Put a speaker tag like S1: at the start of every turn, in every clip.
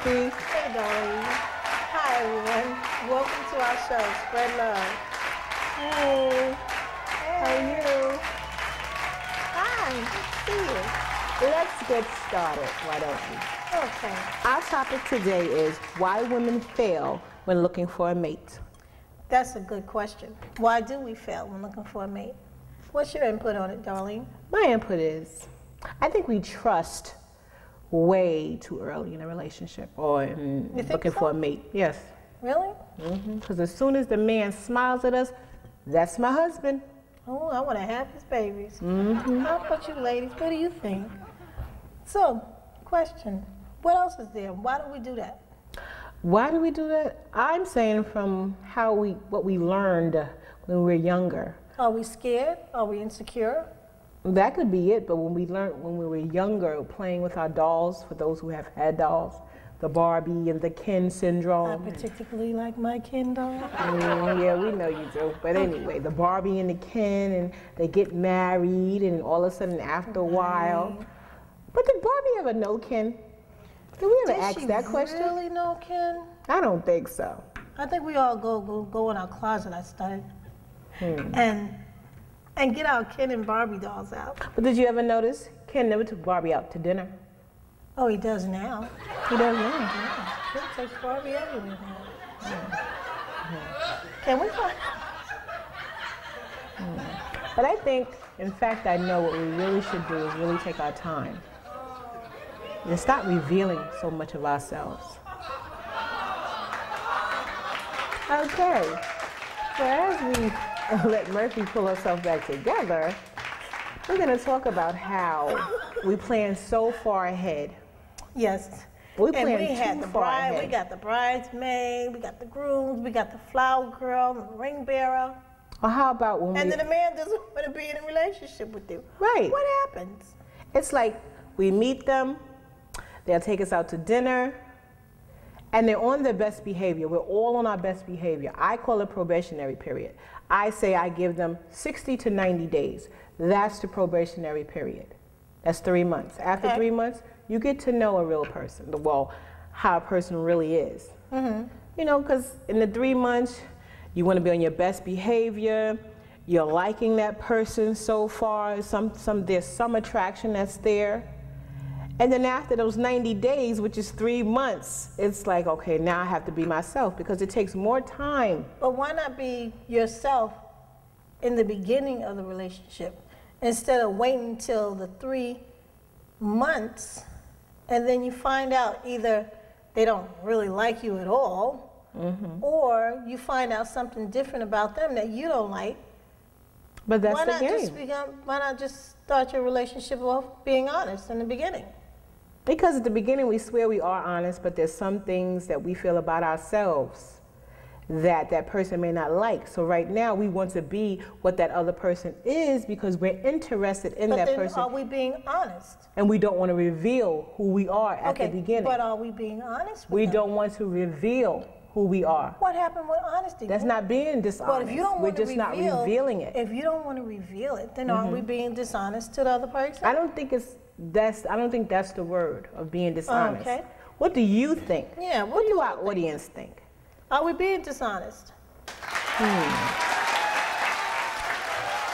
S1: Murphy.
S2: Hey, Dolly. Hi, everyone. Welcome to our show, Spread Love.
S1: Hey, how are you?
S2: Fine. Good to see you.
S1: Let's get started, why don't we?
S2: Okay.
S1: Our topic today is why women fail when looking for a mate.
S2: That's a good question. Why do we fail when looking for a mate? What's your input on it, Darlene?
S1: My input is, I think we trust way too early in a relationship or in looking for a mate. Yes.
S2: Really?
S1: Because as soon as the man smiles at us, that's my husband.
S2: Oh, I want to have his babies. How about you ladies? What do you think? So, question. What else is there? Why do we do that?
S1: Why do we do that? I'm saying from what we learned when we were younger.
S2: Are we scared? Are we insecure?
S1: That could be it, but when we learned when we were younger, playing with our dolls, for those who have had dolls, the Barbie and the Ken syndrome.
S2: I particularly like my Ken doll.
S1: Yeah, we know you do. But anyway, the Barbie and the Ken, and they get married, and all of a sudden after a while. But did Barbie ever know Ken? Did we ever ask that question?
S2: Did she really know Ken?
S1: I don't think so.
S2: I think we all go in our closet, I started, and get our Ken and Barbie dolls out.
S1: But did you ever notice Ken never took Barbie out to dinner?
S2: Oh, he does now.
S1: He does now.
S2: Yeah, Ken takes Barbie everywhere now. Can we find?
S1: But I think, in fact, I know what we really should do is really take our time and stop revealing so much of ourselves. Okay, so as we let Murphy pull herself back together, we're going to talk about how we plan so far ahead.
S2: Yes.
S1: We
S2: And we
S1: plan
S2: had
S1: too
S2: the
S1: far
S2: bride,
S1: ahead.
S2: we got the bridesmaid, we got the grooms, we got the flower girl, the ring bearer.
S1: Or how about when
S2: And
S1: we...
S2: then the man doesn't want to be in a relationship with you.
S1: Right.
S2: What happens?
S1: It's like we meet them, they'll take us out to dinner, and they're on their best behavior. We're all on our best behavior. I call it probationary period. I say I give them 60 to 90 days. That's the probationary period. That's 3 months. After 3 months, you get to know a real person, well, how a person really is. You know, because in the 3 months, you want to be on your best behavior. You're liking that person so far. There's some attraction that's there. And then after those 90 days, which is 3 months, it's like, okay, now I have to be myself because it takes more time.
S2: But why not be yourself in the beginning of the relationship instead of waiting until the 3 months and then you find out either they don't really like you at all or you find out something different about them that you don't like.
S1: But that's the game.
S2: Why not just start your relationship off being honest in the beginning?
S1: Because at the beginning we swear we are honest, but there's some things that we feel about ourselves that that person may not like. So right now we want to be what that other person is because we're interested in that person.
S2: But then are we being honest?
S1: And we don't want to reveal who we are at the beginning.
S2: But are we being honest with
S1: We
S2: them?
S1: don't want to reveal who we are.
S2: What happened with honesty?
S1: That's not being dishonest.
S2: But if you don't
S1: We're
S2: want to
S1: just not revealing it.
S2: If you don't want to reveal it, then aren't we being dishonest to the other person?
S1: I don't think that's the word of being dishonest.
S2: Okay.
S1: What do you think?
S2: Yeah,
S1: What do our audience think?
S2: Are we being dishonest?
S1: Wait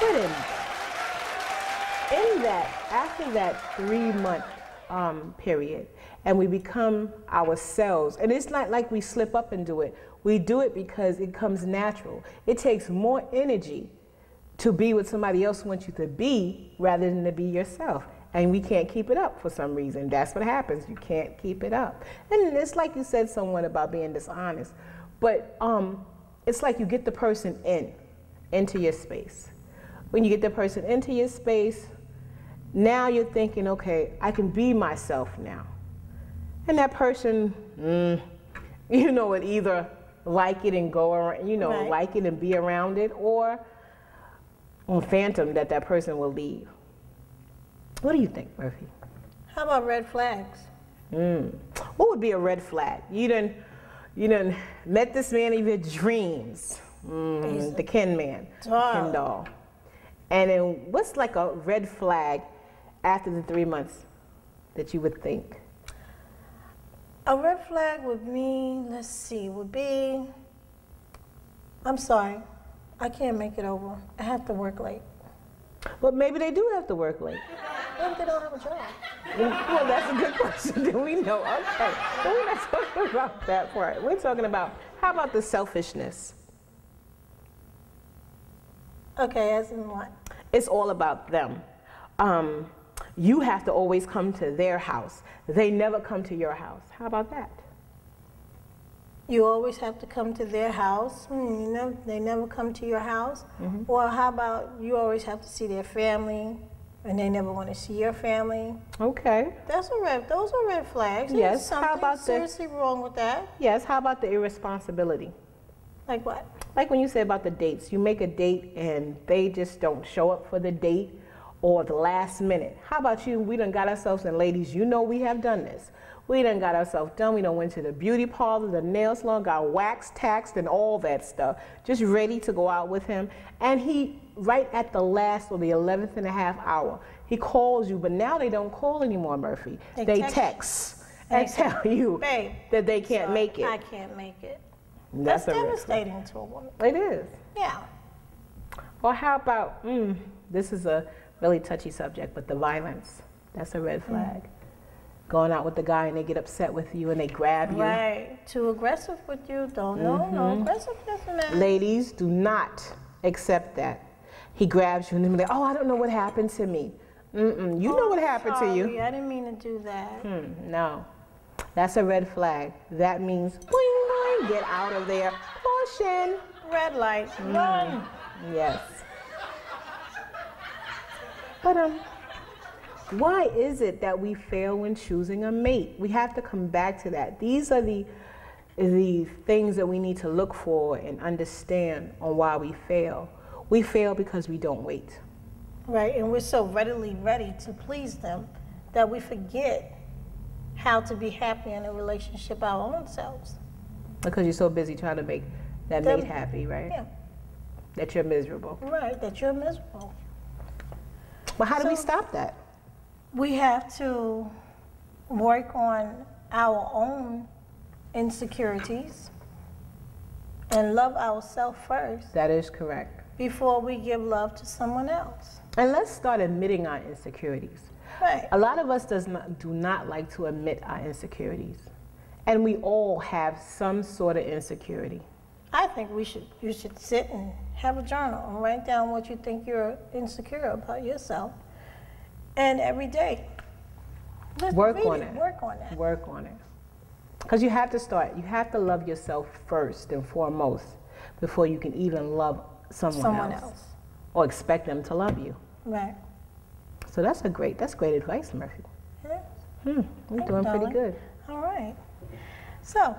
S1: a minute. In that, after that 3 month period, and we become ourselves, and it's not like we slip up and do it. We do it because it comes natural. It takes more energy to be what somebody else wants you to be rather than to be yourself. And we can't keep it up for some reason. That's what happens. You can't keep it up. And it's like you said someone about being dishonest. But it's like you get the person into your space. When you get the person into your space, now you're thinking, okay, I can be myself now. And that person, you know, would either like it and go around, you know, like it and be around it, or phantom that that person will leave. What do you think, Murphy?
S2: How about red flags?
S1: What would be a red flag? You done met this man of your dreams, the Ken man, Ken doll. And then what's like a red flag after the 3 months that you would think?
S2: A red flag with me, let's see, would be, I'm sorry, I can't make it over. I have to work late.
S1: But maybe they do have to work late.
S2: What if they don't have a job?
S1: Well, that's a good question. Do we know? Okay. But we're not talking about that part. We're talking about, how about the selfishness?
S2: Okay, as in what?
S1: It's all about them. You have to always come to their house. They never come to your house. How about that?
S2: You always have to come to their house. They never come to your house. Or how about you always have to see their family and they never want to see your family?
S1: Okay.
S2: Those are red flags.
S1: Yes.
S2: There's something
S1: How about
S2: seriously wrong with that.
S1: Yes. How about the irresponsibility?
S2: Like what?
S1: Like when you say about the dates. You make a date and they just don't show up for the date, or the last minute. How about you? We done got ourselves, and ladies, you know we have done this. We done got ourselves done. We done went to the beauty parlor, the nail salon, got waxed, taxed, and all that stuff, just ready to go out with him. And he, right at the last or the 11th and a half hour, he calls you, but now they don't call anymore, Murphy. They text and tell you
S2: Babe,
S1: that they can't make it.
S2: I can't make it.
S1: That's
S2: devastating to a woman.
S1: It is.
S2: Yeah.
S1: Or how about, this is a really touchy subject, but the violence. That's a red flag. Going out with the guy and they get upset with you and they grab you.
S2: Right. Too aggressive with you. Don't know. No aggressiveness in that.
S1: Ladies, do not accept that. He grabs you and then be like, oh, I don't know what happened to me. You know what happened to you.
S2: I didn't mean to do that.
S1: No. That's a red flag. That means, boing, boing, get out of there. Caution.
S2: Red light. Run.
S1: Yes. But why is it that we fail when choosing a mate? We have to come back to that. These are the things that we need to look for and understand on why we fail. We fail because we don't wait.
S2: Right, and we're so readily ready to please them that we forget how to be happy in a relationship our own selves.
S1: Because you're so busy trying to make that mate happy, right?
S2: Yeah.
S1: That you're miserable.
S2: Right, that you're miserable.
S1: But how do we stop that?
S2: We have to work on our own insecurities and love ourselves first.
S1: That is correct.
S2: Before we give love to someone else.
S1: And let's start admitting our insecurities.
S2: Right.
S1: A lot of us do not like to admit our insecurities. And we all have some sort of insecurity.
S2: I think you should sit and have a journal and write down what you think you're insecure about yourself. And every day, just
S1: work on it.
S2: Work on it.
S1: Work on it. Because you have to start. You have to love yourself first and foremost before you can even love someone else. Or expect them to love you.
S2: Right.
S1: So that's great advice, Murphy.
S2: Yeah.
S1: We're doing pretty good.
S2: All right. So,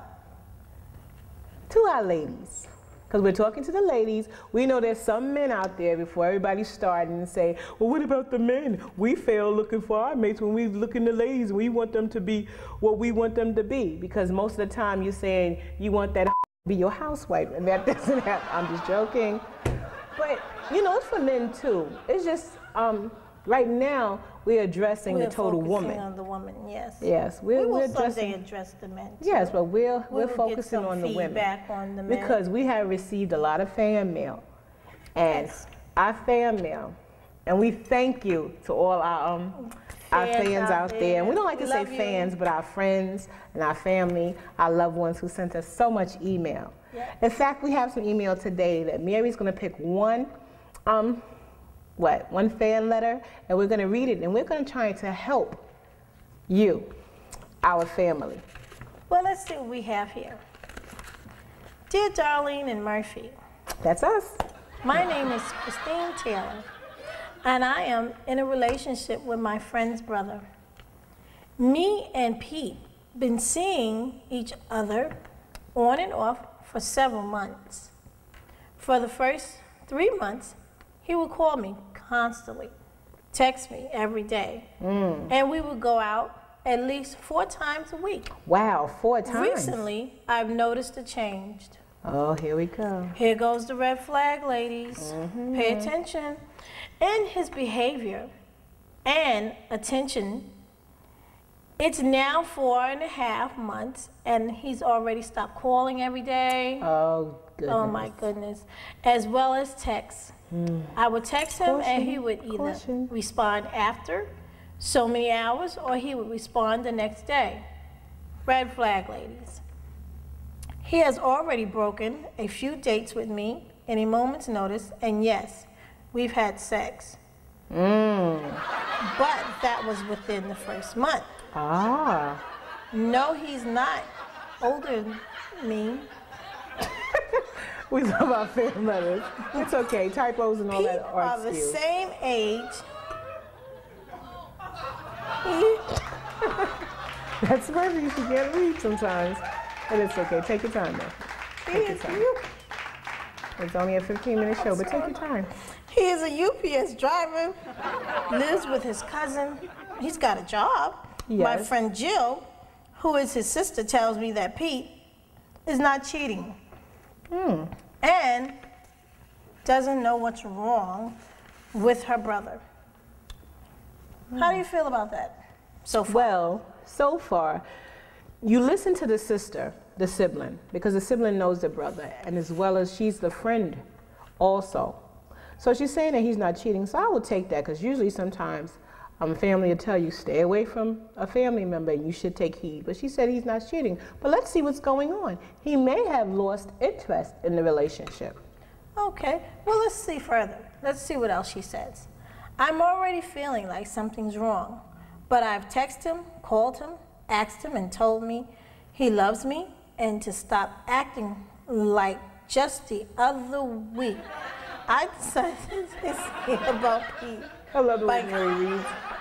S1: to our ladies, because we're talking to the ladies, we know there's some men out there before everybody's starting and say, well, what about the men? We fail looking for our mates when we look in the ladies and we want them to be what we want them to be. Because most of the time you're saying you want that to be your housewife, and that doesn't happen. I'm just joking. But, you know, it's for men too. It's just, right now, we're addressing the total woman.
S2: We're focusing on the woman, yes.
S1: Yes,
S2: we will
S1: addressing,
S2: someday address the men too.
S1: Yes, but we're focusing on the women.
S2: Feedback on the men.
S1: Because we have received a lot of fan mail. And our fan mail, and we thank you to all our fans out there. And we don't like to say fans, but our friends and our family, our loved ones who sent us so much email. Yeah. In fact, we have some email today that Mary's going to pick one fan letter, and we're going to read it, and we're going to try to help you, our family.
S2: Well, let's see what we have here. Dear Darlene and Murphy.
S1: That's us.
S2: My name is Christine Taylor, and I am in a relationship with my friend's brother. Me and Pete been seeing each other on and off for several months. For the first 3 months, he would call me constantly, text me every day, and we would go out at least 4 times a week.
S1: Wow, 4 times.
S2: Recently, I've noticed a change.
S1: Oh, here we go.
S2: Here goes the red flag, ladies. Pay attention. In his behavior and attention, It's now 4.5 months, and he's already stopped calling every day.
S1: Oh, goodness.
S2: Oh, my goodness. As well as texts. I would text him, and he would either respond after so many hours, or he would respond the next day. Red flag, ladies. He has already broken a few dates with me in a moment's notice, and yes, we've had sex. But that was within the first month.
S1: Ah.
S2: No, he's not older than me.
S1: We love our fan letters. It's okay. Typos and all that are
S2: the
S1: excused.
S2: same age.
S1: That's Murphy. You can't read sometimes. And it's okay. Take your time, though. Take your time. It's only a 15-minute show, but take your time.
S2: He is a UPS driver, lives with his cousin. He's got a job.
S1: Yes.
S2: My friend Jill, who is his sister, tells me that Pete is not cheating. And doesn't know what's wrong with her brother. How do you feel about that so far?
S1: Well, so far, you listen to the sister, the sibling, because the sibling knows the brother, and as well as she's the friend also. So she's saying that he's not cheating, so I will take that, because usually sometimes family will tell you stay away from a family member and you should take heed. But she said he's not cheating. But let's see what's going on. He may have lost interest in the relationship.
S2: Okay, well, let's see further. Let's see what else she says. I'm already feeling like something's wrong, but I've texted him, called him, asked him, and told me he loves me and to stop acting like just the other week. I decided to say about Pete.
S1: I love the way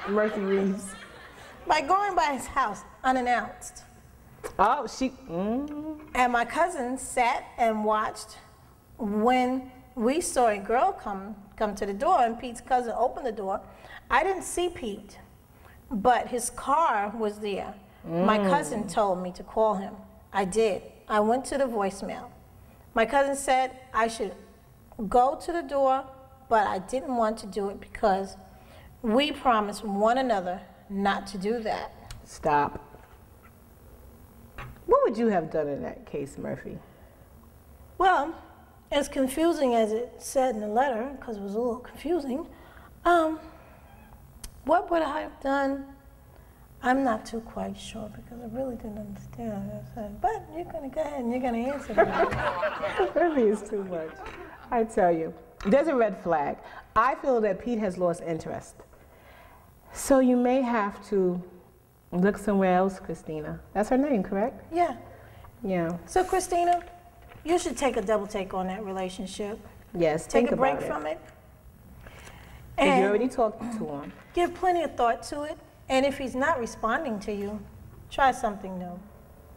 S1: Murphy reads.
S2: By going by his house unannounced.
S1: Oh,
S2: And my cousin sat and watched when we saw a girl come to the door, and Pete's cousin opened the door. I didn't see Pete, but his car was there. My cousin told me to call him. I did. I went to the voicemail. My cousin said I should go to the door, but I didn't want to do it because we promised one another not to do that.
S1: Stop. What would you have done in that case, Murphy?
S2: Well, as confusing as it said in the letter, because it was a little confusing, what would I have done? I'm not too quite sure because I really didn't understand what I said. But you're going to go ahead and you're going to answer that.
S1: Murphy is too much. I tell you. There's a red flag. I feel that Pete has lost interest. So you may have to look somewhere else, Christina. That's her name, correct?
S2: Yeah.
S1: Yeah.
S2: So, Christina, you should take a double take on that relationship.
S1: Yes,
S2: Take
S1: think
S2: a break
S1: about it.
S2: from it.
S1: And
S2: And
S1: you already talked to him.
S2: give plenty of thought to it. And if he's not responding to you, try something new.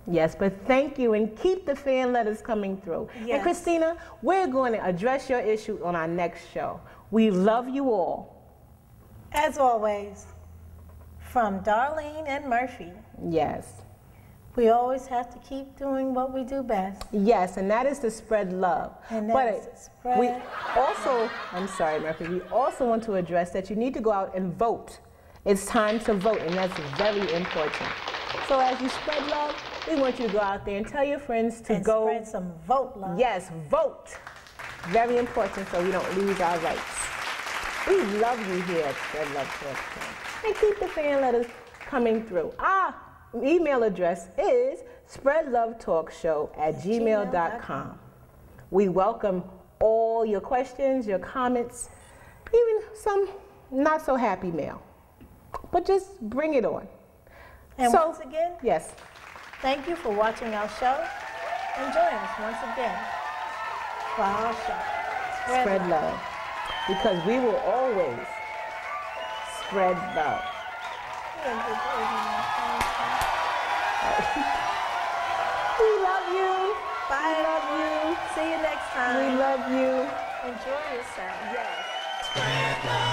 S1: Yes, but thank you, and keep the fan letters coming through.
S2: Yes.
S1: And Christina, we're going to address your issue on our next show. We love you all.
S2: As always, from Darlene and Murphy,
S1: Yes.
S2: we always have to keep doing what we do best.
S1: Yes, and that is to spread love.
S2: And that is to spread
S1: we also, I'm sorry, Murphy, we also want to address that you need to go out and vote. It's time to vote, and that's very important. So as you spread love, we want you to go out there and tell your friends to
S2: And
S1: go.
S2: spread some vote love.
S1: Yes, vote. Very important so we don't lose our rights. We love you here at Spread Love Talk Show. And keep the fan letters coming through. Our email address is spreadlovetalkshow@gmail.com. We welcome all your questions, your comments, even some not so happy mail. But just bring it on.
S2: And
S1: So-
S2: once again,
S1: Yes.
S2: thank you for watching our show and join us once again for our show.
S1: Spread love. Because we will always spread love. We love you.
S2: Bye.
S1: We love you.
S2: See you next time.
S1: We love you.
S2: Enjoy yourself.
S1: Yes.
S3: Spread love.